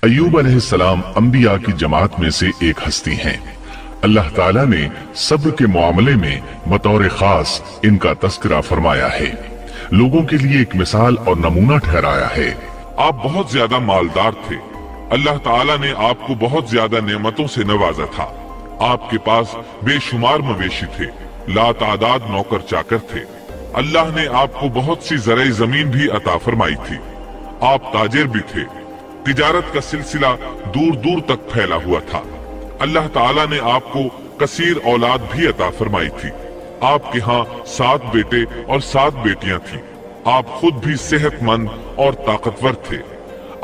अय्यूब अलैहिस्सलाम अंबिया की जमात में से एक हस्ती हैं। अल्लाह ताला ने सब्र के मामले में बतौर खास इनका तस्करा फरमाया है, लोगों के लिए एक मिसाल और नमूना ठहराया है। आप बहुत ज्यादा मालदार थे। अल्लाह ताला ने आपको बहुत ज्यादा नेमतों से नवाजा था। आपके पास बेशुमार मवेशी थे, लातादाद नौकर चाकर थे। अल्लाह ने आपको बहुत सी ज़राए जमीन भी अता फरमाई थी। आप ताजिर भी थे। तिजारत का सिलसिला दूर दूर तक फैला हुआ था। अल्लाह ताला ने आपको कसीर औलाद भी अता फरमाई थी। आपके यहाँ 7 बेटे और 7 बेटियां थीं। आप खुद भी सेहतमंद और ताकतवर थे।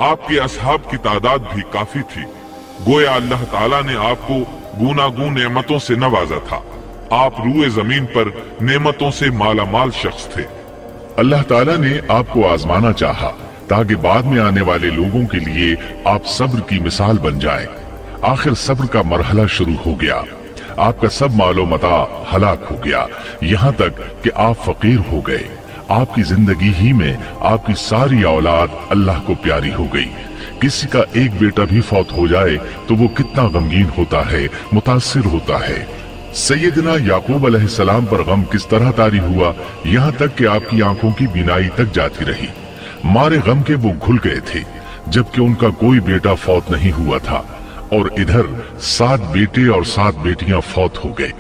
आपके असहाब की तादाद भी काफी थी। गोया अल्लाह ताला ने आपको गूनागून नेमतों से नवाजा था। आप रूए जमीन पर नेमतों से मालामाल शख्स थे। अल्लाह ताला ने आपको आजमाना चाहा ताकि बाद में आने वाले लोगों के लिए आप सब्र की मिसाल बन जाएं। आखिर सब्र का मरहला शुरू हो गया। आपका सब मालो मता हलाक हो गया, यहाँ तक कि आप फकीर हो गए। आपकी जिंदगी ही में आपकी सारी औलाद अल्लाह को प्यारी हो गई। किसी का एक बेटा भी फौत हो जाए तो वो कितना गमगीन होता है, मुतासिर होता है। सैयदना याकूब अलैहिस्सलाम पर गम किस तरह तारी हुआ, यहाँ तक कि आपकी आंखों की बीनाई तक जाती रही। मारे गम के वो घुल गए थे, जबकि उनका कोई बेटा फौत नहीं हुआ था। और इधर 7 बेटे और 7 बेटियां फौत हो गए।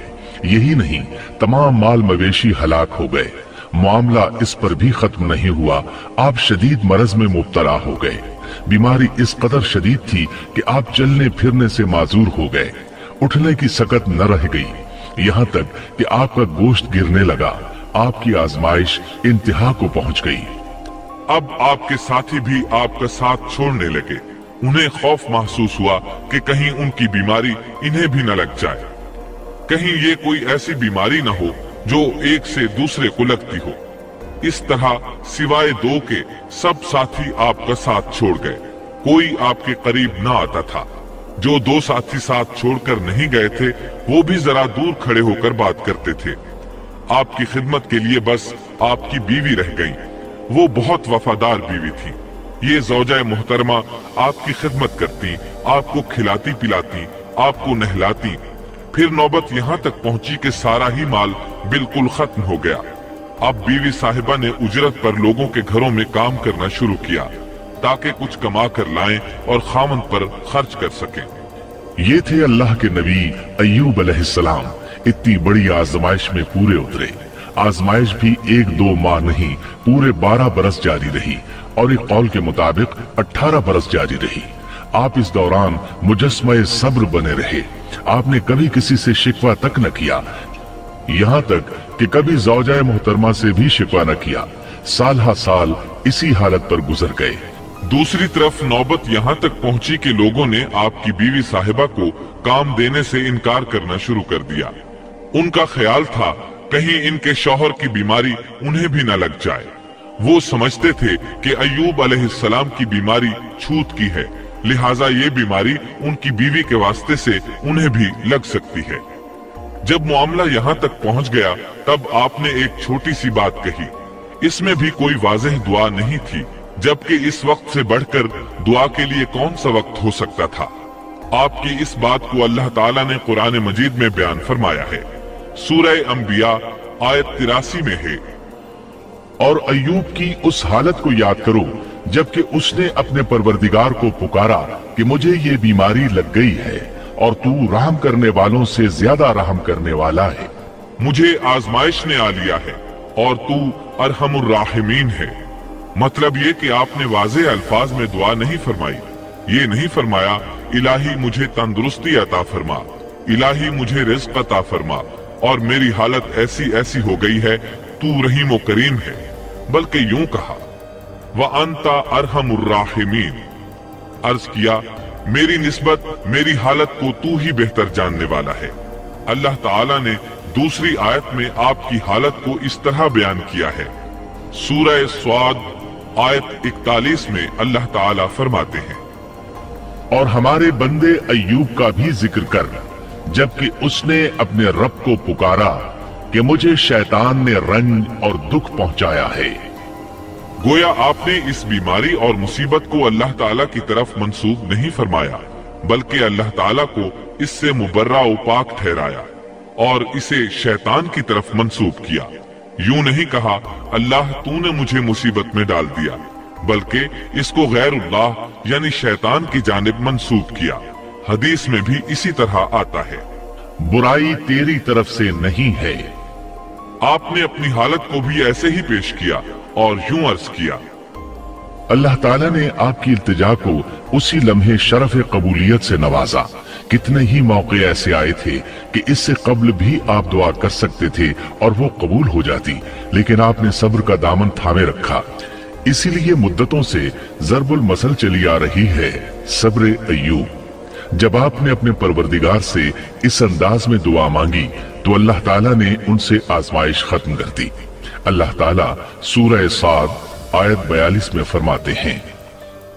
यही नहीं, तमाम माल मवेशी हलाक हो गए। मामला इस पर भी खत्म नहीं हुआ, आप शदीद मरज में मुब्तला हो गए। बीमारी इस कदर शदीद थी कि आप चलने फिरने से माजूर हो गए, उठने की सकत न रह गई। यहाँ तक कि आपका गोश्त गिरने लगा। आपकी आजमाइश इंतहा को पहुंच गई। अब आपके साथी भी आपका साथ छोड़ने लगे। उन्हें खौफ महसूस हुआ कि कहीं उनकी बीमारी इन्हें भी न लग जाए। कहीं ये कोई ऐसी बीमारी न हो जो एक से दूसरे को लगती हो। इस तरह सिवाय 2 के सब साथी आपका साथ छोड़ गए। कोई आपके करीब न आता था। जो 2 साथी साथ छोड़कर नहीं गए थे, वो भी जरा दूर खड़े होकर बात करते थे। आपकी खिदमत के लिए बस आपकी बीवी रह गई। वो बहुत वफादार बीवी थी। ये ज़ौजा मोहतरमा आपकी खिदमत करती, आपको खिलाती पिलाती, आपको नहलाती। फिर नौबत यहाँ तक पहुंची कि सारा ही माल बिल्कुल खत्म हो गया। अब बीवी साहिबा ने उजरत पर लोगों के घरों में काम करना शुरू किया ताकि कुछ कमा कर लाएं और खामन पर खर्च कर सकें। ये थे अल्लाह के नबी अय्यूब अलैहिस्सलाम। इतनी बड़ी आजमाइश में पूरे उतरे। आजमाइश भी 1-2 माह नहीं, पूरे 12 बरस जारी रही और एक कौल के मुताबिक 18 बरस जारी रही। आप इस दौरान मुजस्समे सब्र बने रहे। आपने कभी किसी से शिकवा तक न किया, यहाँ तक कि कभी ज़ौजा मोहतरमा से भी शिकवा न किया। साल हा साल इसी हालत पर गुजर गए। दूसरी तरफ नौबत यहाँ तक पहुँची कि लोगों ने आपकी बीवी साहिबा को काम देने से इनकार करना शुरू कर दिया। उनका ख्याल था कहीं इनके शौहर की बीमारी उन्हें भी न लग जाए। वो समझते थे कि अय्यूब अलैहिस्सलाम की बीमारी छूत की है, लिहाजा ये बीमारी उनकी बीवी के वास्ते से उन्हें भी लग सकती है। जब मामला यहाँ तक पहुँच गया तब आपने एक छोटी सी बात कही। इसमें भी कोई वाज़ेह दुआ नहीं थी, जबकि इस वक्त से बढ़कर दुआ के लिए कौन सा वक्त हो सकता था। आपकी इस बात को अल्लाह ताला ने कुरान मजीद में बयान फरमाया है। सूरह अंबिया आयत 83 में है, और अय्यूब की उस हालत को याद करो जबकि उसने अपने परवरदिगार को पुकारा कि मुझे ये बीमारी लग गई है और तू रहम करने वालों से ज्यादा रहम करने वाला है। मुझे आजमाइश ने आ लिया है और तू अरहमुर राहिमीन है। मतलब ये कि आपने वाज़ेह अल्फाज में दुआ नहीं फरमाई। ये नहीं फरमाया इलाही मुझे तंदुरुस्ती अता फरमा, इलाही मुझे रिज़्क़ अता फरमा और मेरी हालत ऐसी ऐसी हो गई है, तू रहीम व करीम है। बल्कि यूं कहा व अंता अरहमुर राहिमीन। अर्ज किया मेरी निस्बत मेरी हालत को तू ही बेहतर जानने वाला है। अल्लाह ताला ने दूसरी आयत में आपकी हालत को इस तरह बयान किया है। सूरह स्वाद आयत 41 में अल्लाह ताला फरमाते हैं, और हमारे बंदे अय्यूब का भी जिक्र कर, जबकि उसने अपने रब को पुकारा कि मुझे शैतान ने रंज और दुख पहुंचाया है। गोया आपने इस बीमारी और मुसीबत को अल्लाह ताला की तरफ मंसूब नहीं फरमाया, बल्कि अल्लाह ताला को इससे मुबर्रा व पाक ठहराया और इसे शैतान की तरफ मंसूब किया। यूं नहीं कहा अल्लाह तूने मुझे मुसीबत में डाल दिया, बल्कि इसको गैरुल्लाह यानी शैतान की जानिब मंसूब किया। हदीस में भी इसी तरह आता है, बुराई तेरी तरफ से नहीं है। आपने अपनी हालत को भी ऐसे ही पेश किया और यूं अर्ज किया, अल्लाह ताला ने आपकी इल्तिजा को उसी लम्हे शरफ कबूलियत से नवाजा। कितने ही मौके ऐसे आए थे कि इससे कब्ल भी आप दुआ कर सकते थे और वो कबूल हो जाती, लेकिन आपने सब्र का दामन थामे रखा। इसीलिए मुद्दतों से ज़रबुल मसल चली आ रही है, सब्र अय्यूब। जब आपने अपने परवरदिगार से इस अंदाज में दुआ मांगी तो अल्लाह ताला ने उनसे आजमाइश खत्म कर दी। अल्लाह ताला सूरह साद आयत 42 में फरमाते हैं,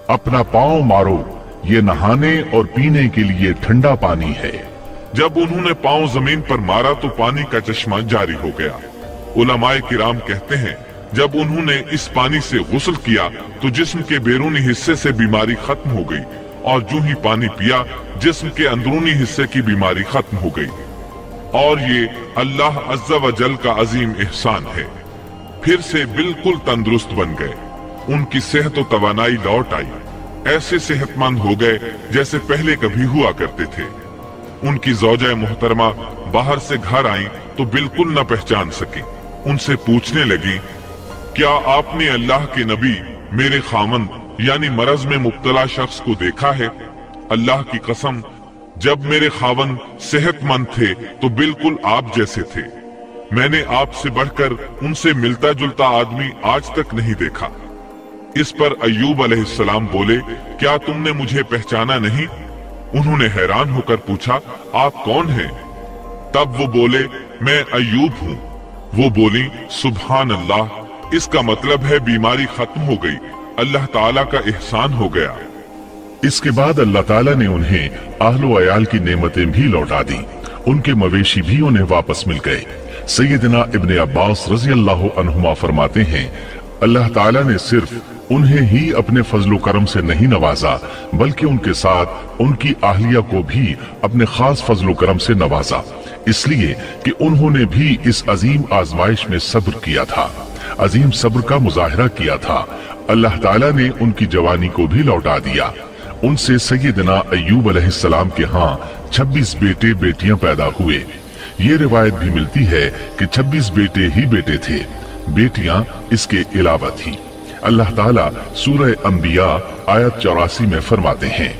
अपना पांव मारो, ये नहाने और पीने के लिए ठंडा पानी है। जब उन्होंने पांव जमीन पर मारा तो पानी का चश्मा जारी हो गया। उलमाए किराम कहते हैं, जब उन्होंने इस पानी से गुस्ल किया तो जिस्म के बैरूनी हिस्से से बीमारी खत्म हो गई और जो ही पानी पिया जिस्म के अंदरूनी हिस्से की बीमारी खत्म हो गई। और ये अल्लाह अज़्ज़ा व जल का अजीम एहसान है। फिर से बिल्कुल तंदुरुस्त बन गए, उनकी सेहत और तवानाई लौट आई, ऐसे सेहतमंद हो गए जैसे पहले कभी हुआ करते थे। उनकी ज़ौजा मोहतरमा बाहर से घर आई तो बिल्कुल न पहचान सकी। उनसे पूछने लगी, क्या आपने अल्लाह के नबी मेरे खामंद यानी मरज में मुब्तला शख्स को देखा है? अल्लाह की कसम, जब मेरे खावंद सेहतमंद थे तो बिल्कुल आप जैसे थे। मैंने आपसे बढ़कर उनसे मिलता जुलता आदमी आज तक नहीं देखा। इस पर अय्यूब अलैहिस्सलाम बोले, क्या तुमने मुझे पहचाना नहीं? उन्होंने हैरान होकर पूछा, आप कौन हैं? तब वो बोले, मैं अय्यूब हूँ। वो बोली, सुभान अल्लाह, इसका मतलब है बीमारी खत्म हो गई, अल्लाह ताला का एहसान हो गया। इसके बाद अल्लाह ताला ने उन्हें अहलो अयाल की नेमतें भी लौटा दी, उनके मवेशी भी उन्हें वापस मिल गए। सैयदना इब्ने अब्बास रज़ी अल्लाह अन्हुमा फरमाते हैं, अल्लाह ताला ने सिर्फ उन्हें ही अपने फजलो करम से नहीं नवाजा, बल्कि उनके साथ उनकी आहलिया को भी अपने खास फजलो करम से नवाजा, इसलिए कि उन्होंने भी इस अजीम आजमाइश में सब्र किया था, अजीम सब्र का मुजाहिरा किया था। अल्लाह ताला ने उनकी जवानी को भी लौटा दिया। उनसे सैयदना अय्यूब अलैहिस्सलाम के यहाँ 26 बेटे बेटियां पैदा हुए। ये रिवायत भी मिलती है कि 26 बेटे ही बेटे थे, बेटियां इसके अलावा थी। अल्लाह ताला सूरह अंबिया आयत 84 में फरमाते हैं,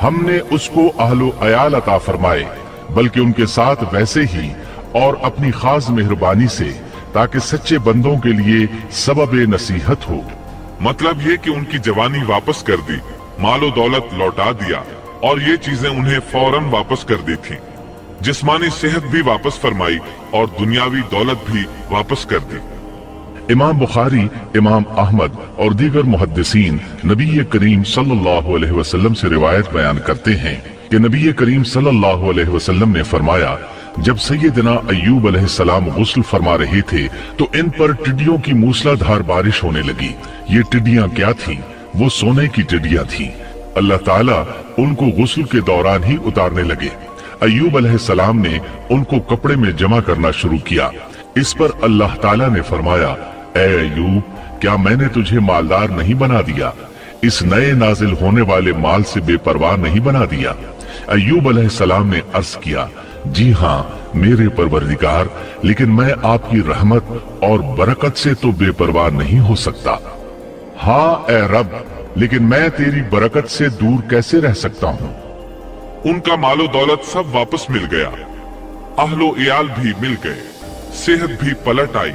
हमने उसको अहलो अयाल अता फरमाए, बल्कि उनके साथ वैसे ही और अपनी खास मेहरबानी से, ताकि सच्चे बंदों के लिए सबब नसीहत हो। मतलब ये कि उनकी जवानी वापस कर दी, मालो दौलत लौटा दिया और ये चीजें उन्हें फौरन वापस कर दी थी। जिस्मानी सेहत भी वापस फरमाई और दुनियावी दौलत भी वापस कर दी। इमाम बुखारी, इमाम अहमद और दीगर मुहद्दिसीन नबी करीम सल्लल्लाहु अलैहि वसल्लम से रिवायत बयान करते हैं कि नबी करीम सल्लल्लाहु अलैहि वसल्लम ने फरमाया, जब सैयदना अय्यूब अलैहिस्सलाम गुस्ल फरमा रहे थे तो इन पर टिड्डियों की मूसलाधार बारिश होने लगी। ये टिड्डियां क्या थीं? वो सोने की टिड्डियां थीं। अल्लाह ताला उनको गुस्ल के दौरान ही उतारने लगे। अय्यूब अलैहिस्सलाम ने उनको कपड़े में जमा करना शुरू किया। इस पर अल्लाह ताला ने फरमाया, ऐ अय्यूब, क्या मैंने तुझे मालदार नहीं बना दिया? इस नए नाजिल होने वाले माल से बेपरवाह नहीं बना दिया? अय्यूब अलैहिस्सलाम ने अर्ज किया, जी हाँ मेरे परवरदिगार, लेकिन मैं आपकी रहमत और बरकत से तो बेपरवाह नहीं हो सकता। हाँ ए रब, लेकिन मैं तेरी बरकत से दूर कैसे रह सकता हूँ? उनका मालो दौलत सब वापस मिल गया, अहलो इयाल भी मिल गए, सेहत भी पलट आई।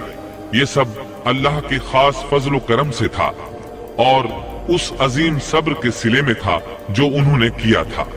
ये सब अल्लाह के खास फजलो करम से था और उस अजीम सब्र के सिले में था जो उन्होंने किया था।